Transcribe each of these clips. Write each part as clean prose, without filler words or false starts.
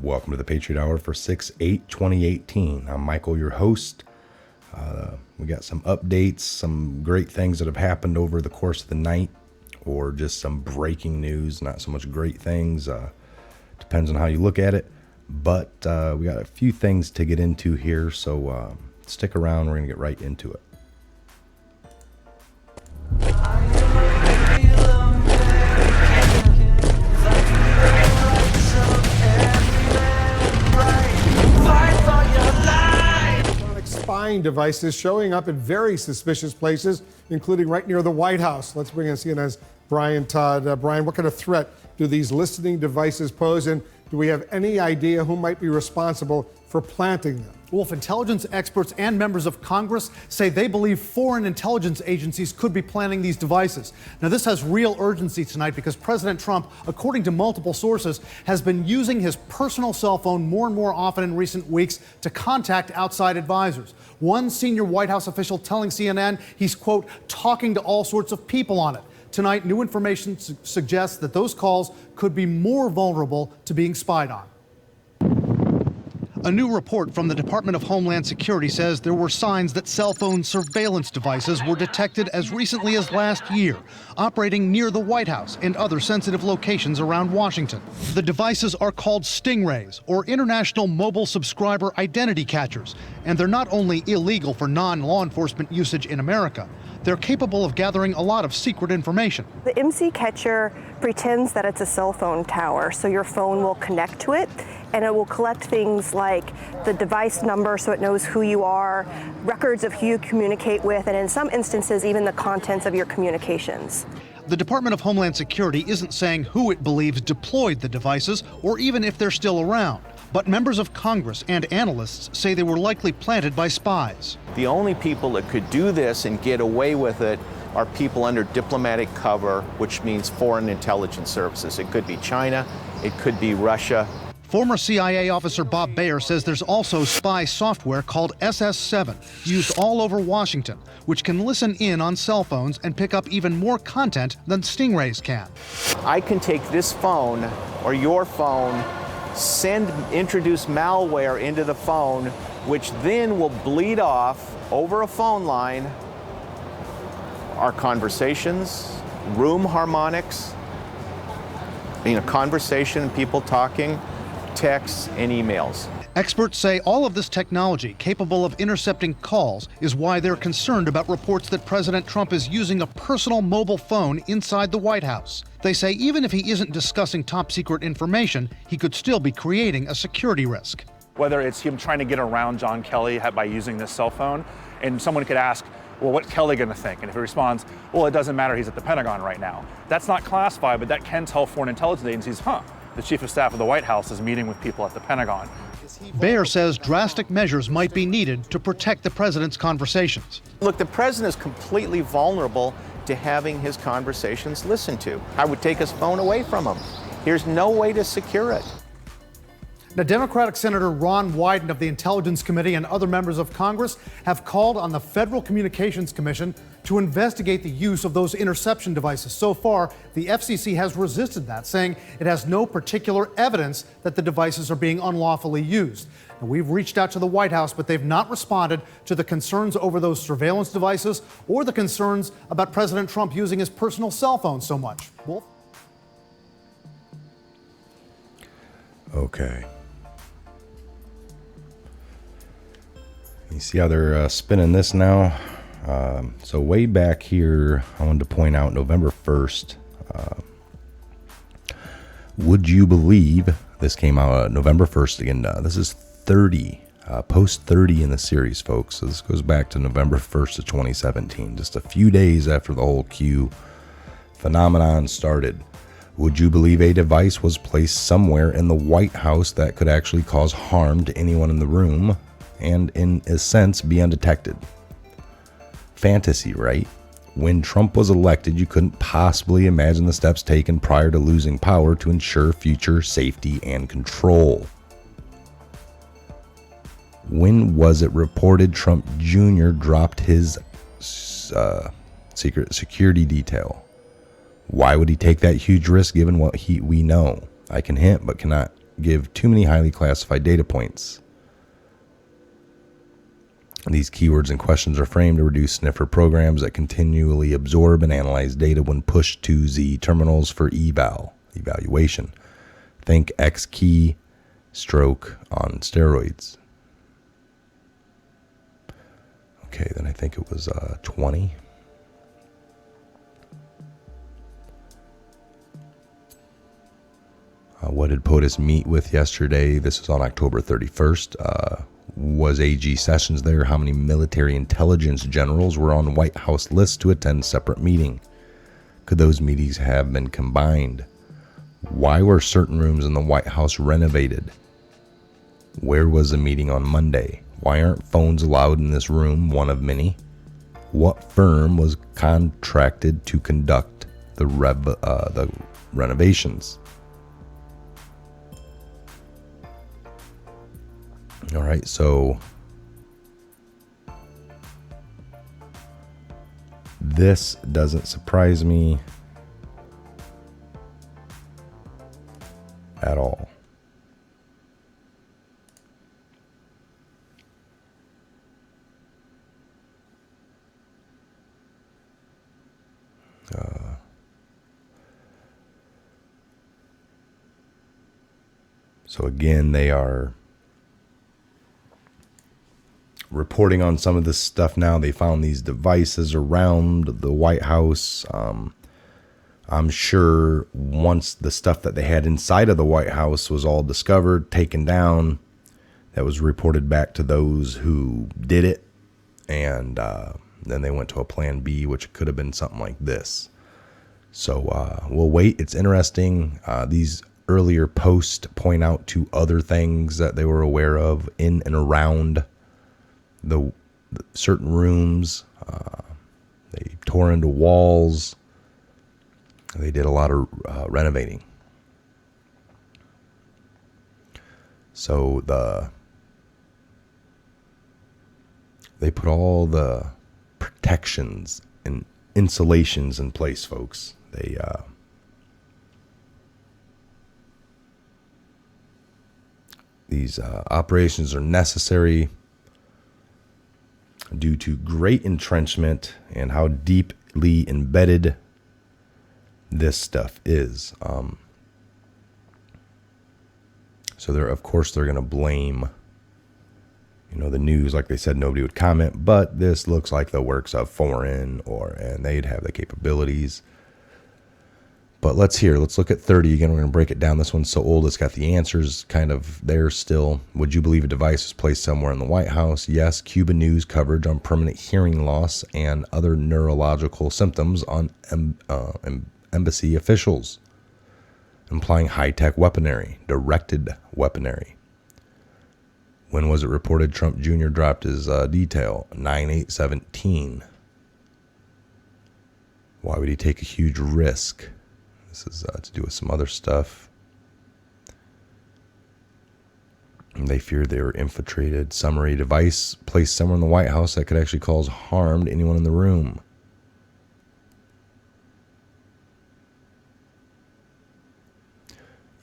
Welcome to the Patriot Hour for 6/8/2018. I'm Michael, your host. We got some updates, some great things that have happened over the course of the night, or just some breaking news, not so much great things. Depends on how you look at it. But we got a few things to get into here, so stick around. We're going to get right into it. Spying devices showing up in very suspicious places, including right near the White House. Let's bring in CNN's Brian Todd. Brian, what kind of threat do these listening devices pose, and do we have any idea who might be responsible for planting them? Wolf, intelligence experts and members of Congress say they believe foreign intelligence agencies could be planning these devices. Now, this has real urgency tonight because President Trump, according to multiple sources, has been using his personal cell phone more and more often in recent weeks to contact outside advisors. One senior White House official telling CNN he's, quote, talking to all sorts of people on it. Tonight, new information suggests that those calls could be more vulnerable to being spied on. A new report from the Department of Homeland Security says there were signs that cell phone surveillance devices were detected as recently as last year, operating near the White House and other sensitive locations around Washington. The devices are called Stingrays, or International Mobile Subscriber Identity Catchers, and they're not only illegal for non-law enforcement usage in America, they're capable of gathering a lot of secret information. The MC catcher pretends that it's a cell phone tower, so your phone will connect to it, and it will collect things like the device number so it knows who you are, records of who you communicate with, and in some instances, even the contents of your communications. The Department of Homeland Security isn't saying who it believes deployed the devices or even if they're still around. But members of Congress and analysts say they were likely planted by spies. The only people that could do this and get away with it are people under diplomatic cover, which means foreign intelligence services. It could be China, it could be Russia. Former CIA officer Bob Baer says there's also spy software called SS7, used all over Washington, which can listen in on cell phones and pick up even more content than Stingrays can. I can take this phone or your phone, introduce malware into the phone, which then will bleed off over a phone line our conversations, room harmonics, conversation, people talking, texts, and emails. Experts say all of this technology capable of intercepting calls is why they're concerned about reports that President Trump is using a personal mobile phone inside the White House. They say even if he isn't discussing top secret information, he could still be creating a security risk. Whether it's him trying to get around John Kelly by using this cell phone, and someone could ask, well, what's Kelly going to think? And if he responds, well, it doesn't matter, he's at the Pentagon right now. That's not classified, but that can tell foreign intelligence agencies, the chief of staff of the White House is meeting with people at the Pentagon. Baer says drastic measures might be needed to protect the president's conversations. Look, the president is completely vulnerable to having his conversations listened to. I would take his phone away from him. There's no way to secure it. Now, Democratic Senator Ron Wyden of the Intelligence Committee and other members of Congress have called on the Federal Communications Commission to investigate the use of those interception devices. So far, the FCC has resisted that, saying it has no particular evidence that the devices are being unlawfully used. Now, we've reached out to the White House, but they've not responded to the concerns over those surveillance devices or the concerns about President Trump using his personal cell phone so much. Wolf? Okay. You see how they're spinning this now? So way back here, I wanted to point out November 1st. Would you believe this came out November 1st again? This is 30, post 30 in the series, folks. So this goes back to November 1st of 2017, just a few days after the whole Q phenomenon started. Would you believe a device was placed somewhere in the White House that could actually cause harm to anyone in the room and, in a sense, be undetected? Fantasy, right? When Trump was elected, you couldn't possibly imagine the steps taken prior to losing power to ensure future safety and control. When was it reported Trump Jr. dropped his secret security detail? Why would he take that huge risk given what we know? I can hint but cannot give too many highly classified data points. These keywords and questions are framed to reduce sniffer programs that continually absorb and analyze data when pushed to Z terminals for evaluation. Think X key stroke on steroids. Okay, then I think it was 20. What did POTUS meet with yesterday? This was on October 31st. Was AG Sessions there? How many military intelligence generals were on the White House list to attend separate meeting? Could those meetings have been combined? Why were certain rooms in the White House renovated? Where was the meeting on Monday? Why aren't phones allowed in this room, one of many? What firm was contracted to conduct the renovations? All right, so this doesn't surprise me at all. So again, they are reporting on some of this stuff now. They found these devices around the White House. I'm sure once the stuff that they had inside of the White House was all discovered, taken down, that was reported back to those who did it. And then they went to a plan B, which could have been something like this. So we'll wait. It's interesting. These earlier posts point out to other things that they were aware of in and around the certain rooms. They tore into walls. They did a lot of renovating. So they put all the protections and insulations in place, folks. These operations are necessary due to great entrenchment and how deeply embedded this stuff is. So of course they're going to blame, the news. Like they said, nobody would comment, but this looks like the works of foreign, and they'd have the capabilities. But let's look at 30 again. We're going to break it down. This one's so old, it's got the answers kind of there still. Would you believe a device was placed somewhere in the White House? Yes. Cuba News coverage on permanent hearing loss and other neurological symptoms on embassy officials, implying high-tech weaponry, directed weaponry. When was it reported Trump Jr. dropped his detail? 9/8/17. Why would he take a huge risk? This is to do with some other stuff. And they feared they were infiltrated. Summary: device placed somewhere in the White House that could actually cause harm to anyone in the room.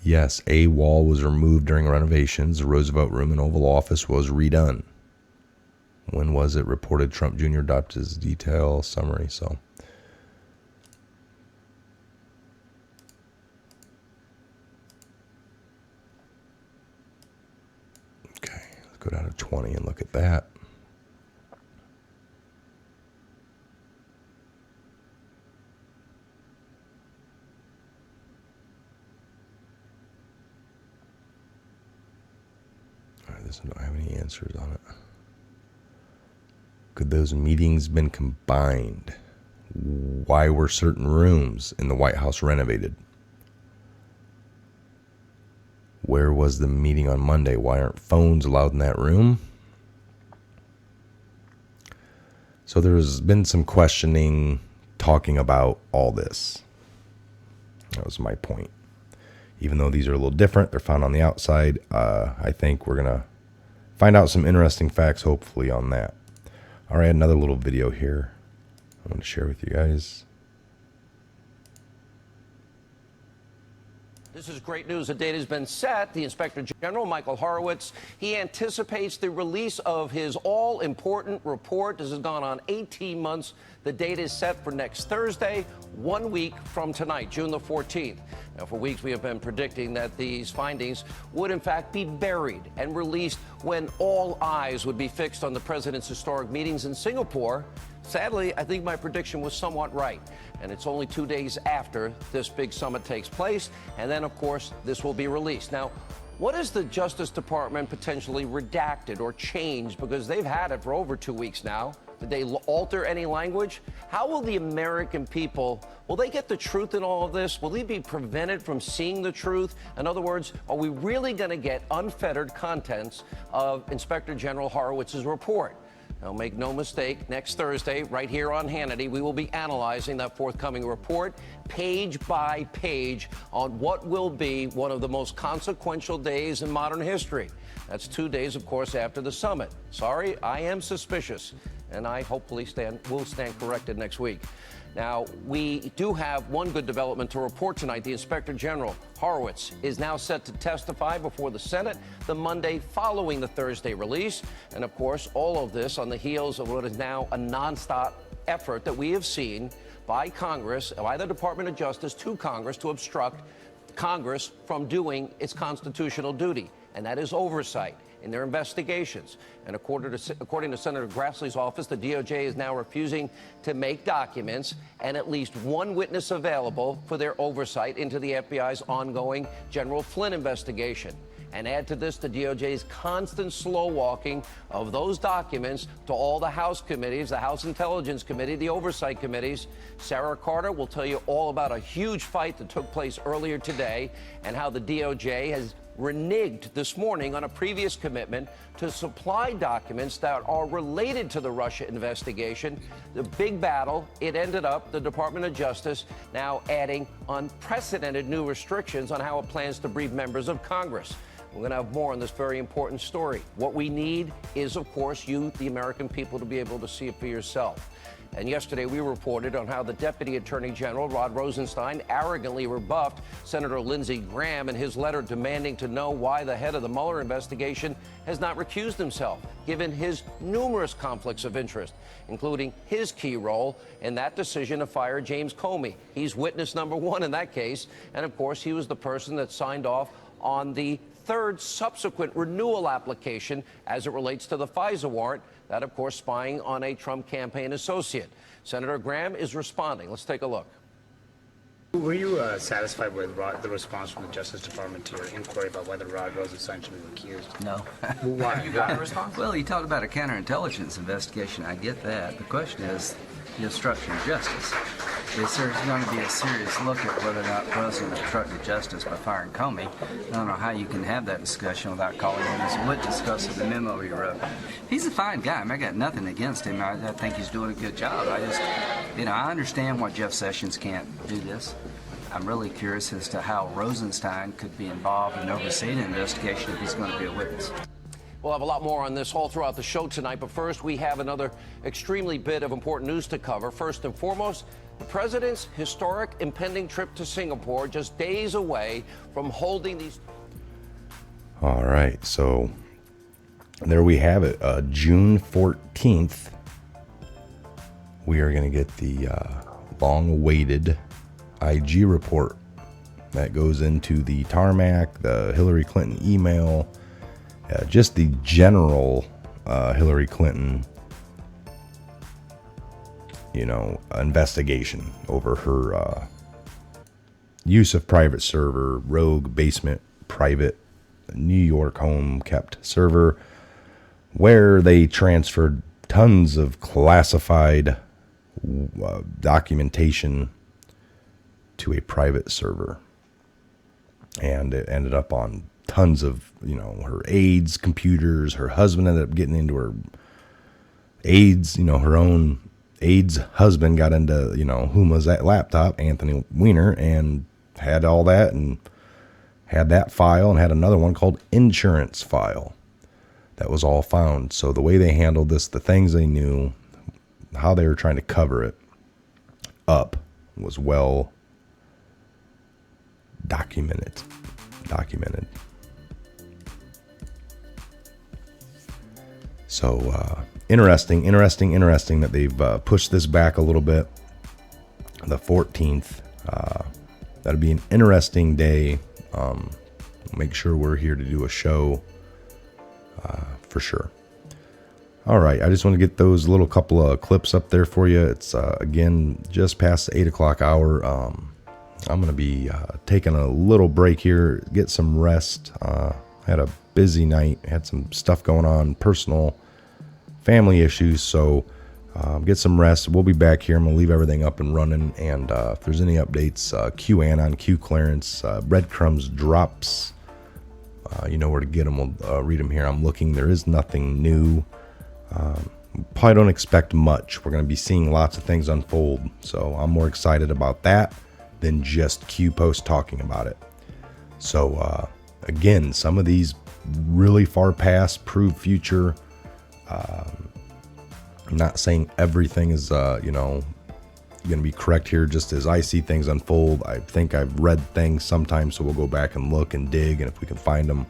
Yes, a wall was removed during renovations. The Roosevelt Room and Oval Office was redone. When was it reported Trump Jr. adopted his detail? Summary. So okay, let's go down to 20 and look at that. This one don't have any answers on it. Could those meetings been combined? Why were certain rooms in the White House renovated? Where was the meeting on Monday? Why aren't phones allowed in that room? So there's been some questioning talking about all this. That was my point. Even though these are a little different, they're found on the outside. I think we're going to find out some interesting facts, hopefully, on that. All right, another little video here I want to share with you guys. This is great news. The date has been set. The Inspector General, Michael Horowitz, he anticipates the release of his all-important report. This has gone on 18 months. The date is set for next Thursday, 1 week from tonight, June the 14th. Now, for weeks, we have been predicting that these findings would, in fact, be buried and released when all eyes would be fixed on the president's historic meetings in Singapore. Sadly, I think my prediction was somewhat right. And it's only 2 days after this big summit takes place. And then, of course, this will be released. Now, what has the Justice Department potentially redacted or changed? Because they've had it for over 2 weeks now. Did they alter any language? How will the American people, will they get the truth in all of this? Will they be prevented from seeing the truth? In other words, are we really going to get unfettered contents of Inspector General Horowitz's report? Now, make no mistake, next Thursday, right here on Hannity, we will be analyzing that forthcoming report, page by page, on what will be one of the most consequential days in modern history. That's 2 days, of course, after the summit. Sorry, I am suspicious, and I hopefully will stand corrected next week. Now, we do have one good development to report tonight. The Inspector General, Horowitz, is now set to testify before the Senate the Monday following the Thursday release. And, of course, all of this on the heels of what is now a nonstop effort that we have seen by Congress, by the Department of Justice to Congress, to obstruct Congress from doing its constitutional duty, and that is oversight in their investigations. And according to Senator Grassley's office, the DOJ is now refusing to make documents and at least one witness available for their oversight into the FBI's ongoing General Flynn investigation. And add to this the DOJ's constant slow walking of those documents to all the House committees, the House Intelligence Committee, the Oversight Committees. Sarah Carter will tell you all about a huge fight that took place earlier today and how the DOJ has reneged this morning on a previous commitment to supply documents that are related to the Russia investigation. The big battle, it ended up the Department of Justice now adding unprecedented new restrictions on how it plans to brief members of Congress. We're going to have more on this very important story. What we need is, of course, you, the American people, to be able to see it for yourself. And yesterday we reported on how the Deputy Attorney General, Rod Rosenstein, arrogantly rebuffed Senator Lindsey Graham in his letter demanding to know why the head of the Mueller investigation has not recused himself, given his numerous conflicts of interest, including his key role in that decision to fire James Comey. He's witness number one in that case. And, of course, he was the person that signed off on the third subsequent renewal application as it relates to the FISA warrant, that, of course, spying on a Trump campaign associate. Senator Graham is responding. Let's take a look. Were you satisfied with the response from the Justice Department to your inquiry about whether Rod Rosenstein should be recused? No. Why? You got a response? Well, you talked about a counterintelligence investigation. I get that. The question is the obstruction of justice. Is there going to be a serious look at whether or not the president obstructed justice by firing Comey? I don't know how you can have that discussion without calling him as a witness because of the memo he wrote. He's a fine guy. I got nothing against him. I think he's doing a good job. I just, I understand why Jeff Sessions can't do this. I'm really curious as to how Rosenstein could be involved and oversee the investigation if he's going to be a witness. We'll have a lot more on this all throughout the show tonight, but first we have another extremely bit of important news to cover. First and foremost, the president's historic impending trip to Singapore, just days away from holding these. All right, so there we have it. June 14th, we are going to get the long-awaited IG report that goes into the tarmac, the Hillary Clinton email, just the general Hillary Clinton, investigation over her use of private server, rogue basement, private New York home kept server, where they transferred tons of classified documentation to a private server. And it ended up on tons of, her aides' computers. Her husband ended up getting into her aides, her own aide's husband got into, Huma's that laptop, Anthony Weiner, and had all that and had that file and had another one called insurance file that was all found. So the way they handled this, the things they knew, how they were trying to cover it up was well documented. documented. So interesting that they've pushed this back a little bit. The 14th. That'll be an interesting day. Make sure we're here to do a show for sure. All right, I just want to get those little couple of clips up there for you. It's again just past the 8 o'clock hour. I'm going to be taking a little break here, get some rest. Had a busy night, had some stuff going on, personal family issues, so get some rest. We'll be back here. I'm going to leave everything up and running, and if there's any updates, QAnon, Q clearance, breadcrumbs drops, you know where to get them. We'll read them here. I'm looking. There is nothing new. Probably don't expect much. We're going to be seeing lots of things unfold, so I'm more excited about that than just Q post talking about it. So again, some of these really far past, prove future. I'm not saying everything is going to be correct here. Just as I see things unfold, I think I've read things sometimes, so we'll go back and look and dig, and if we can find them.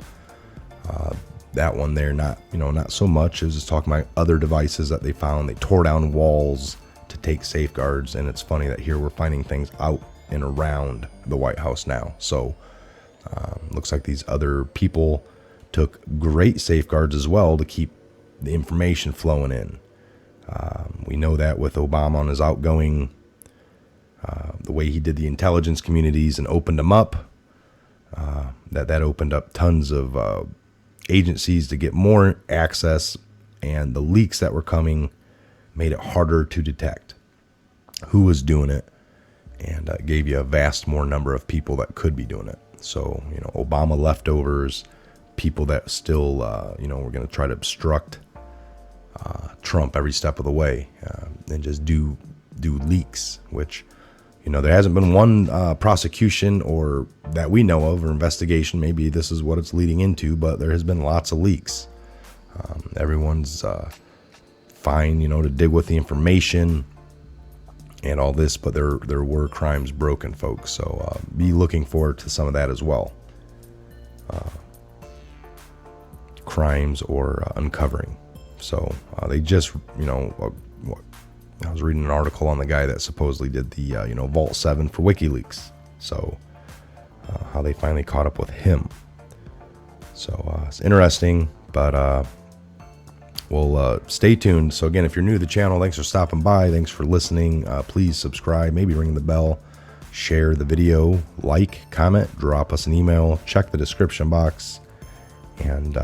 That one there, not so much. It was just talking about other devices that they found. They tore down walls to take safeguards, and it's funny that here we're finding things out and around the White House now. So looks like these other people took great safeguards as well to keep the information flowing in. We know that with Obama on his outgoing, the way he did the intelligence communities and opened them up, that opened up tons of agencies to get more access, and the leaks that were coming made it harder to detect who was doing it, and gave you a vast more number of people that could be doing it. So, Obama leftovers, people that still, were going to try to obstruct Trump every step of the way, and just do leaks, which, there hasn't been one prosecution or that we know of or investigation. Maybe this is what it's leading into, but there has been lots of leaks. Everyone's fine, to dig with the information and all this, but there were crimes broken, folks. So be looking forward to some of that as well. Crimes or uncovering. So they just, I was reading an article on the guy that supposedly did the, Vault 7 for WikiLeaks. So how they finally caught up with him. So it's interesting, but we'll stay tuned. So again, if you're new to the channel, thanks for stopping by. Thanks for listening. Please subscribe, maybe ring the bell, share the video, like, comment, drop us an email, check the description box, and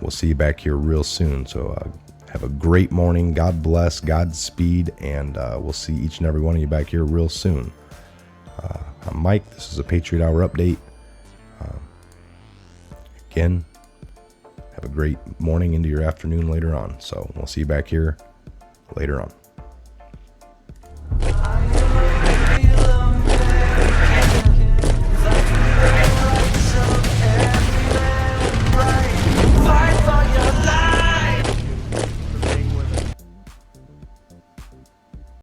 we'll see you back here real soon. So have a great morning. God bless, Godspeed, and we'll see each and every one of you back here real soon. I'm Mike. This is a Patriot Hour update. Again, have a great morning into your afternoon later on. So we'll see you back here later on.